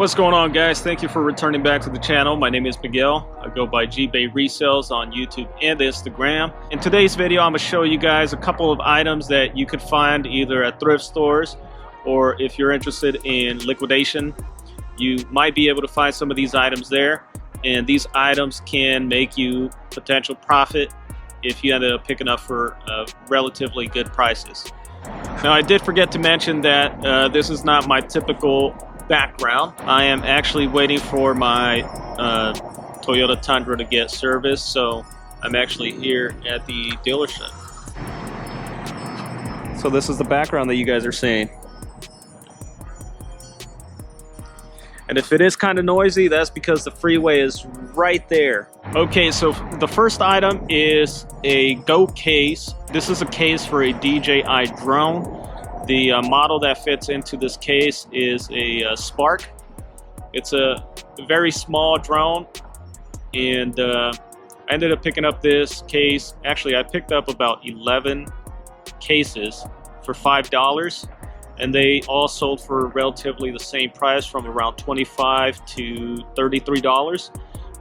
What's going on, guys? Thank you for returning back to the channel. My name is Miguel. I go by DJI Resells on YouTube and Instagram. In today's video, I'm going to show you guys a couple of items that you could find either at thrift stores, or if you're interested in liquidation, you might be able to find some of these items there. And these items can make you potential profit if you end up picking up for relatively good prices. Now, I did forget to mention that this is not my typical background. I am actually waiting for my Toyota Tundra to get serviced, so I'm actually here at the dealership. So this is the background that you guys are seeing. And if it is kind of noisy, that's because the freeway is right there. Okay, so the first item is a Go case. This is a case for a DJI drone. The model that fits into this case is a Spark. It's a very small drone, and I ended up picking up this case. Actually, I picked up about 11 cases for $5, and they all sold for relatively the same price, from around $25 to $33.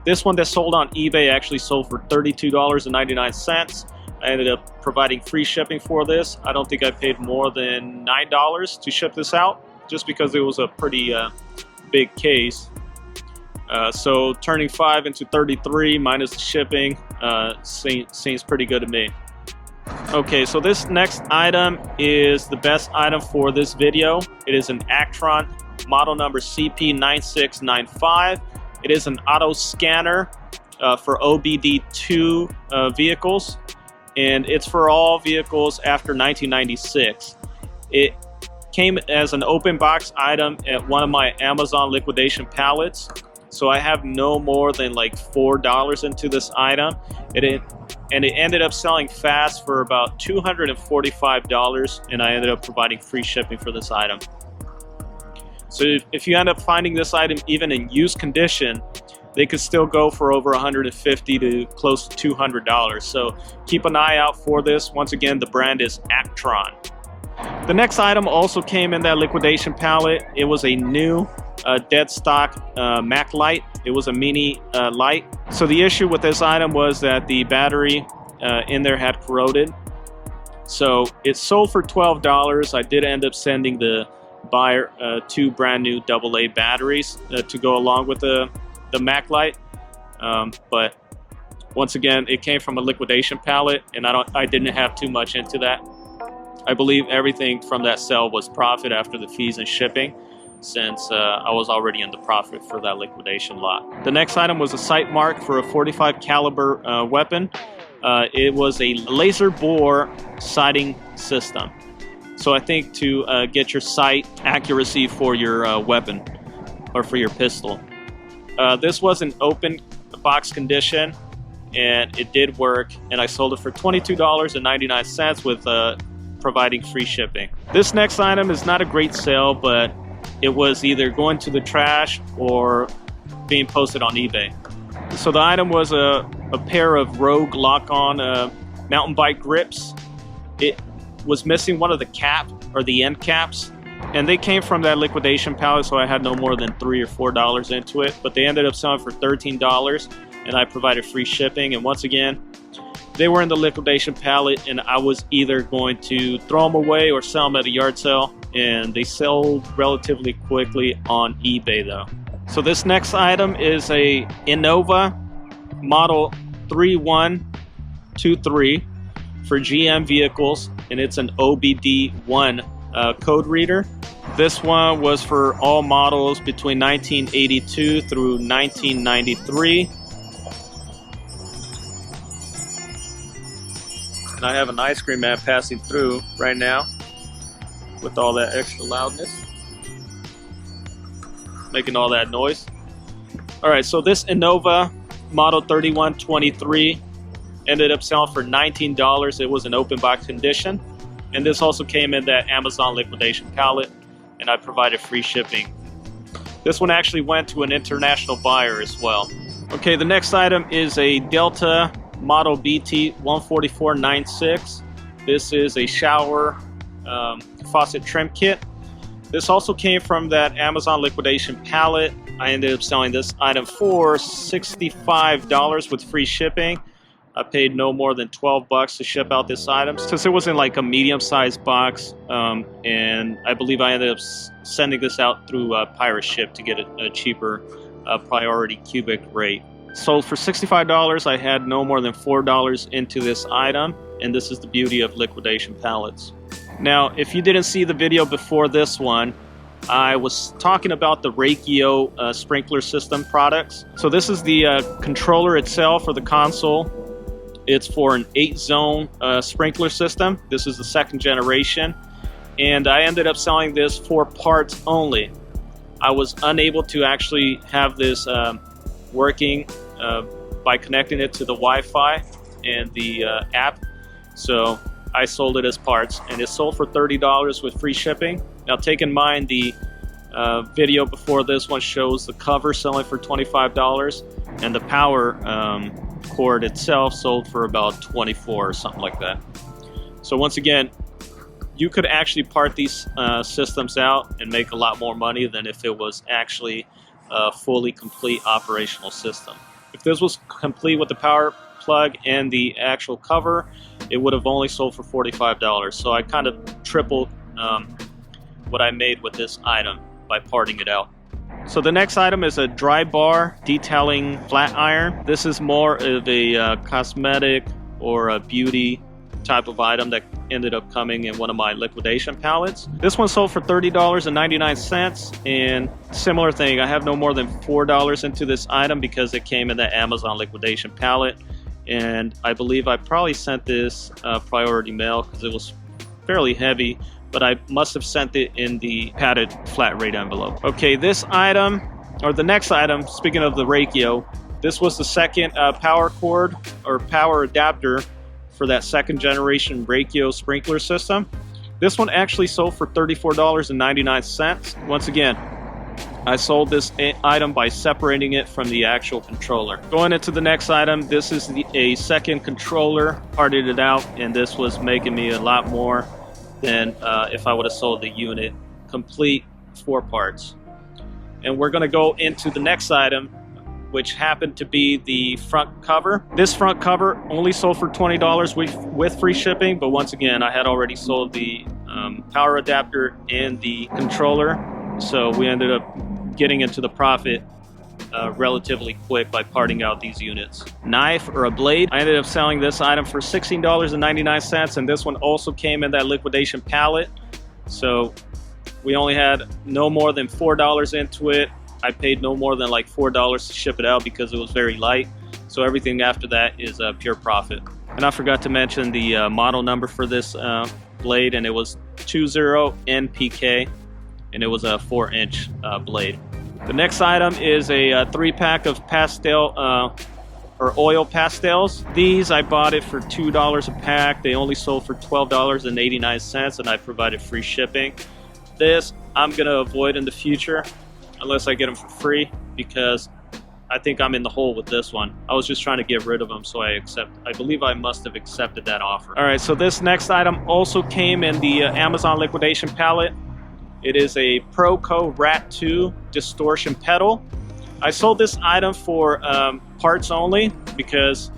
This one that sold on eBay actually sold for $32.99. I ended up providing free shipping for this. I don't think I paid more than $9 to ship this out, just because it was a pretty big case. So turning 5 into 33 minus the shipping seems pretty good to me. Okay, so this next item is the best item for this video. It is an Actron model number CP9695. It is an auto scanner for OBD2 vehicles. And it's for all vehicles after 1996. It came as an open box item at one of my Amazon liquidation pallets. So I have no more than like $4 into this item. And it ended up selling fast for about $245, and I ended up providing free shipping for this item. So if you end up finding this item even in used condition, they could still go for over $150 to close to $200. So keep an eye out for this. Once again, the brand is Actron. The next item also came in that liquidation pallet. It was a new dead stock Mac light. It was a mini light. So the issue with this item was that the battery in there had corroded. So it sold for $12. I did end up sending the buyer 2 brand new AA batteries to go along with the Mac light, but once again, it came from a liquidation pallet, and I didn't have too much into that. I believe everything from that sale was profit after the fees and shipping, since I was already in the profit for that liquidation lot. The next item was a sight mark for a .45 caliber weapon. It was a laser bore sighting system. So I think to get your sight accuracy for your weapon or for your pistol. This was an open box condition, and it did work, and I sold it for $22.99 with providing free shipping. This next item is not a great sale, but it was either going to the trash or being posted on eBay. So the item was a pair of Rogue lock-on mountain bike grips. It was missing one of the cap or the end caps, and they came from that liquidation pallet, so I had no more than $3 or $4 into it, but they ended up selling for $13, and I provided free shipping. And once again, they were in the liquidation pallet, and I was either going to throw them away or sell them at a yard sale, and they sold relatively quickly on eBay though. So this next item is a Innova model 3123 for GM vehicles, and it's an OBD1 code reader. This one was for all models between 1982 through 1993. And I have an ice cream man passing through right now with all that extra loudness, making all that noise. Alright, so this Innova model 3123 ended up selling for $19. It was an open box condition. And this also came in that Amazon liquidation pallet, and I provided free shipping. This one actually went to an international buyer as well. Okay, the next item is a Delta model BT 14496. This is a shower faucet trim kit. This also came from that Amazon liquidation pallet. I ended up selling this item for $65 with free shipping. I paid no more than 12 bucks to ship out this item since it was in like a medium-sized box, and I believe I ended up sending this out through Pirate Ship to get a cheaper priority cubic rate. Sold for $65. I had no more than $4 into this item, and this is the beauty of liquidation pallets. Now, if you didn't see the video before this one, I was talking about the Resells sprinkler system products. So this is the controller itself for the console. It's for an 8-zone sprinkler system. This is the 2nd generation, and I ended up selling this for parts only. I was unable to actually have this working by connecting it to the Wi-Fi and the app, so I sold it as parts, and it sold for $30 with free shipping. Now, take in mind the video before this one shows the cover selling for $25, and the power cord itself sold for about $24 or something like that. So once again, you could actually part these systems out and make a lot more money than if it was actually a fully complete operational system. If this was complete with the power plug and the actual cover, it would have only sold for $45. So I kind of tripled what I made with this item by parting it out. So the next item is a dry bar detailing flat iron. This is more of a cosmetic or a beauty type of item that ended up coming in one of my liquidation pallets. This one sold for $30.99, and similar thing, I have no more than $4 into this item because it came in the Amazon liquidation pallet, and I believe I probably sent this priority mail because it was fairly heavy, but I must have sent it in the padded flat rate envelope. Okay, this item, or the next item, speaking of the Resells, this was the 2nd power cord or power adapter for that 2nd generation Resells sprinkler system. This one actually sold for $34.99. Once again, I sold this item by separating it from the actual controller. Going into the next item, this is a 2nd controller, parted it out, and this was making me a lot more than if I would have sold the unit complete 4 parts. And we're going to go into the next item, which happened to be the front cover. This front cover only sold for $20 with free shipping, but once again, I had already sold the power adapter and the controller, so we ended up getting into the profit relatively quick by parting out these units. Knife or a blade, I ended up selling this item for $16.99, and this one also came in that liquidation pallet, so we only had no more than $4 into it. I paid no more than like $4 to ship it out because it was very light, so everything after that is pure profit. And I forgot to mention the model number for this blade, and it was 20NPK, and it was a 4-inch blade. The next item is a 3-pack of pastel or oil pastels. These I bought it for $2 a pack. They only sold for $12.89, and I provided free shipping. This I'm gonna avoid in the future unless I get them for free, because I think I'm in the hole with this one. I was just trying to get rid of them, so I believe I must have accepted that offer. All right, so this next item also came in the Amazon liquidation pallet. It is a Proco Rat 2 Distortion Pedal. I sold this item for parts only because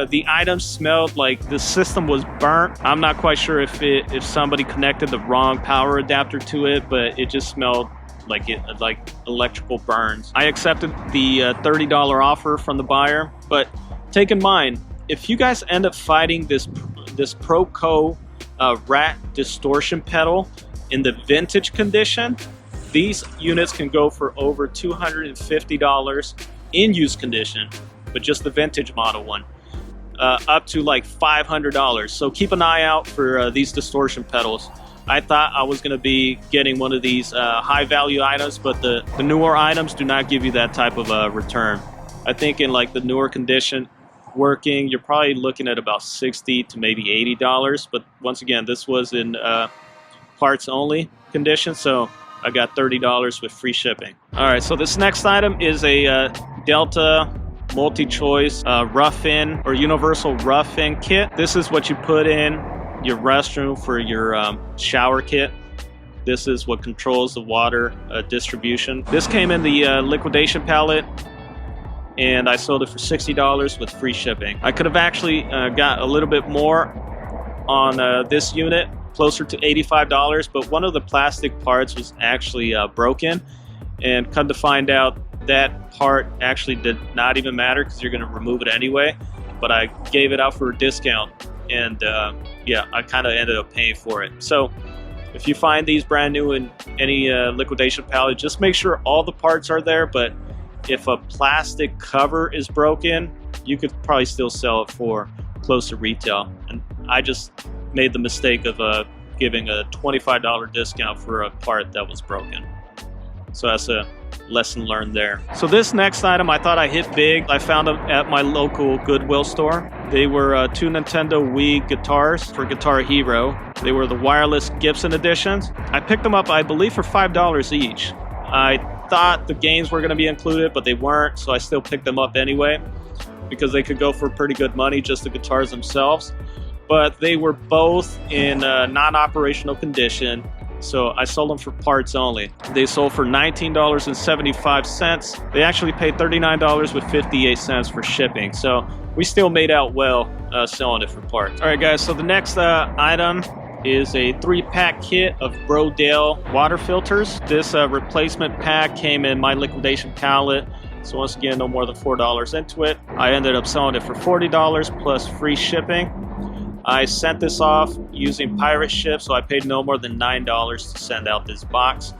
the item smelled like the system was burnt. I'm not quite sure if somebody connected the wrong power adapter to it, but it just smelled like electrical burns. I accepted the $30 offer from the buyer, but take in mind, if you guys end up fighting this Proco Rat Distortion Pedal in the vintage condition, these units can go for over $250 in use condition, but just the vintage model one, up to like $500. So keep an eye out for these distortion pedals. I thought I was going to be getting one of these high value items, but the newer items do not give you that type of return. I think in like the newer condition working, you're probably looking at about $60 to maybe $80. But once again, this was in parts only condition, so I got $30 with free shipping. All right, so this next item is a Delta multi-choice rough-in or universal rough-in kit. This is what you put in your restroom for your shower kit. This is what controls the water distribution. This came in the liquidation pallet, and I sold it for $60 with free shipping. I could have actually got a little bit more on this unit, closer to $85, but one of the plastic parts was actually broken, and come to find out that part actually did not even matter because you're going to remove it anyway. But I gave it out for a discount, and yeah, I kind of ended up paying for it. So if you find these brand new in any liquidation pallet, just make sure all the parts are there. But if a plastic cover is broken, you could probably still sell it for close to retail. And I just made the mistake of giving a $25 discount for a part that was broken. So that's a lesson learned there. So this next item, I thought I hit big. I found them at my local Goodwill store. They were 2 Nintendo Wii guitars for Guitar Hero. They were the wireless Gibson editions. I picked them up, I believe, for $5 each. I thought the games were going to be included, but they weren't, so I still picked them up anyway because they could go for pretty good money, just the guitars themselves. But they were both in non-operational condition, so I sold them for parts only. They sold for $19.75. They actually paid $39.58 for shipping, so we still made out well selling it for parts. All right, guys, so the next item is a 3-pack kit of Brodel water filters. This replacement pack came in my liquidation pallet, so once again, no more than $4 into it. I ended up selling it for $40 plus free shipping. I sent this off using pirate ship, so I paid no more than $9 to send out this box.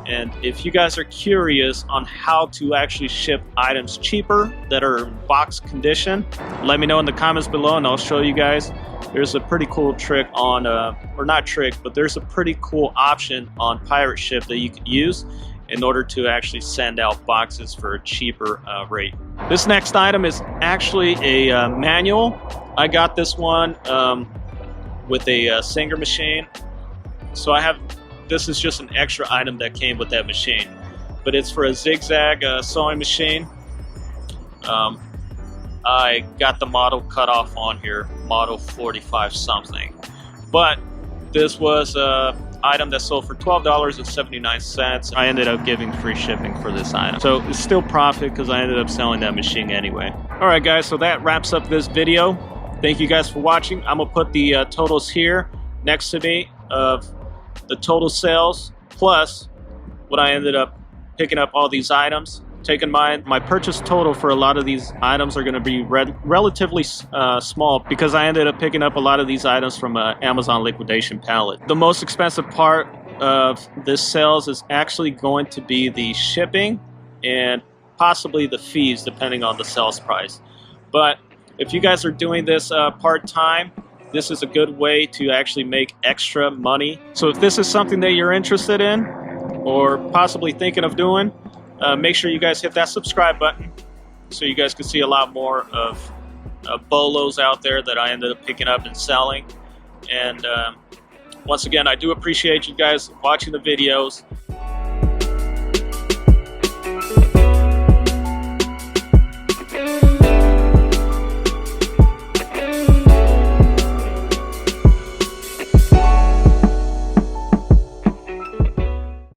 And if you guys are curious on how to actually ship items cheaper that are in box condition, let me know in the comments below and I'll show you guys. There's a pretty cool trick on, or not trick, but there's a pretty cool option on pirate ship that you could use in order to actually send out boxes for a cheaper rate. This next item is actually a manual. I got this one with a Singer machine. So this is just an extra item that came with that machine, but it's for a zigzag sewing machine. I got the model cut off on here, model 45 something, but this was an item that sold for $12.79. I ended up giving free shipping for this item, so it's still profit because I ended up selling that machine anyway. All right, guys, so that wraps up this video. Thank you guys for watching. I'm gonna put the totals here next to me of the total sales plus what I ended up picking up all these items. Take in mind, my purchase total for a lot of these items are going to be relatively small because I ended up picking up a lot of these items from an Amazon liquidation pallet. The most expensive part of this sales is actually going to be the shipping and possibly the fees depending on the sales price. But if you guys are doing this part-time, this is a good way to actually make extra money. So if this is something that you're interested in or possibly thinking of doing, make sure you guys hit that subscribe button so you guys can see a lot more of bolos out there that I ended up picking up and selling. And once again, I do appreciate you guys watching the videos.